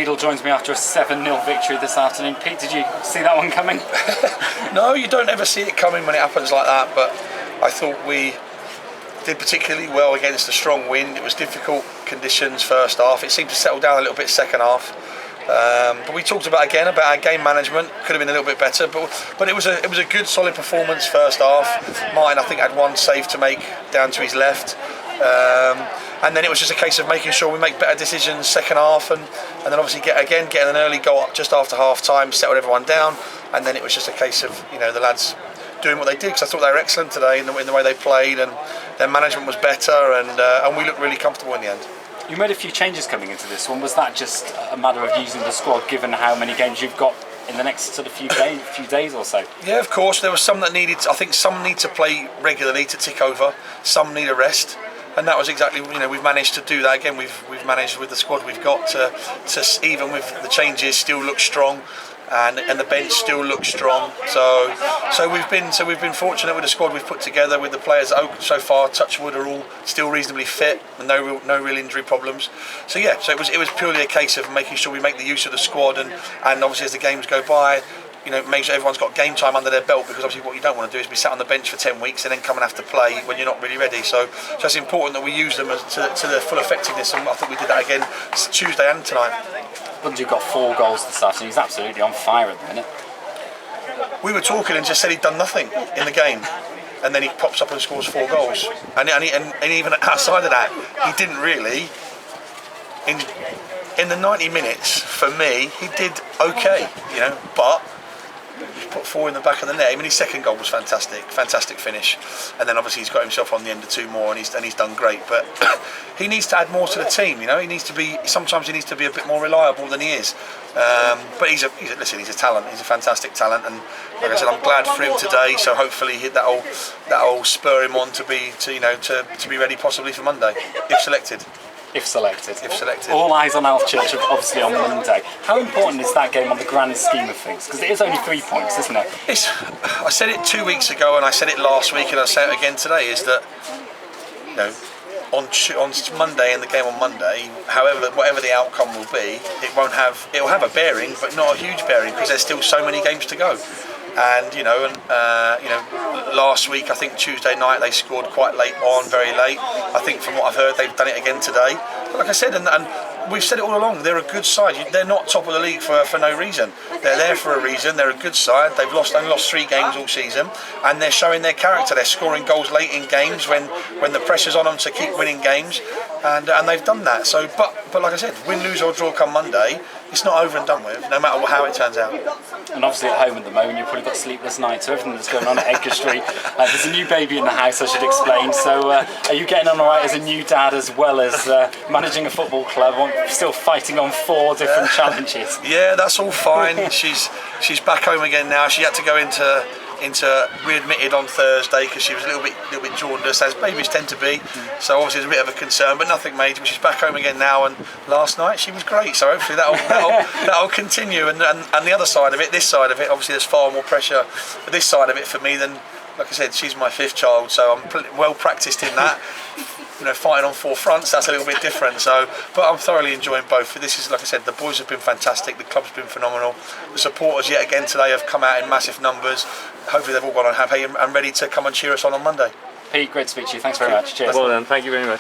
Beadle joins me after a 7-0 victory this afternoon. Pete, did you see that one coming? No, you don't ever see it coming when it happens like that, but I thought we did particularly well against a strong wind. It was difficult conditions first half. It seemed to settle down a little bit second half. But we talked about our game management. Could have been a little bit better, but it was a good solid performance first half. Martin, I think, had one save to make down to his left. And then it was just a case of making sure we make better decisions second half, and then obviously getting an early goal up just after half time, settled everyone down, and then it was just a case of the lads doing what they did, because I thought they were excellent today in the way they played, and their management was better, and we looked really comfortable in the end. You made a few changes coming into this one. Was that just a matter of using the squad, given how many games you've got in the next sort of few days or so? Yeah, of course. There were some that needed. I think some need to play regularly to tick over. Some need a rest. And that was exactly, we've managed to do that again. We've managed with the squad we've got to even with the changes still look strong, and the bench still looks strong. So we've been fortunate with the squad we've put together, with the players that so far, touch wood, are all still reasonably fit and no real injury problems. So it was purely a case of making sure we make the use of the squad, and obviously as the games go by, make sure everyone's got game time under their belt, because obviously what you don't want to do is be sat on the bench for 10 weeks and then come and have to play when you're not really ready. So it's important that we use them to their full effectiveness, and I think we did that again Tuesday and tonight. Bungie got 4 goals this afternoon. He's absolutely on fire at the minute. We were talking and just said he'd done nothing in the game, and then he pops up and scores 4 goals. And even outside of that, he didn't really. In the 90 minutes, for me, he did okay, but he put 4 in the back of the net. I mean, his second goal was fantastic finish, and then obviously he's got himself on the end of 2 more, and he's done great. But he needs to add more to the team. Sometimes he needs to be a bit more reliable than he is. But he's a talent. He's a fantastic talent, and like I said, I'm glad for him today. So hopefully that'll spur him on to be ready possibly for Monday if selected. If selected. All eyes on Alf Church, obviously, on Monday. How important is that game on the grand scheme of things? Because it is only 3 points, isn't it? I said it 2 weeks ago, and I said it last week, and I'll say it again today, is that on Monday, in the game on Monday, whatever the outcome will be, it'll have a bearing, but not a huge bearing, because there's still so many games to go. And last week, I think Tuesday night, they scored quite late on, very late. I think from what I've heard, they've done it again today. But like I said, and we've said it all along, they're a good side. They're not top of the league for no reason. They're there for a reason. They're a good side. They've only lost 3 games all season, and they're showing their character. They're scoring goals late in games when the pressure's on them to keep winning games, and they've done that. So, but like I said, win, lose or draw come Monday, it's not over and done with, no matter how it turns out. And obviously at home at the moment, you've probably got sleepless nights, so everything that's going on at Edgar Street. There's a new baby in the house, I should explain. So are you getting on all right as a new dad, as well as managing a football club, still fighting on 4 different challenges? Yeah, that's all fine. She's back home again now. She had to go into readmitted on Thursday because she was a little bit jaundiced, as babies tend to be. So obviously it's a bit of a concern, but nothing major. But she's back home again now, and last night she was great. So hopefully that'll continue. And the other side of it, this side of it, obviously there's far more pressure for this side of it for me than, like I said, she's my 5th child, so I'm well practiced in that. Fighting on 4 fronts, that's a little bit different. So, but I'm thoroughly enjoying both. This is, like I said, the boys have been fantastic. The club's been phenomenal. The supporters yet again today have come out in massive numbers. Hopefully they've all gone on happy and ready to come and cheer us on Monday. Pete, great to speak to you. Thanks very much. Cheers. Well done. Thank you very much.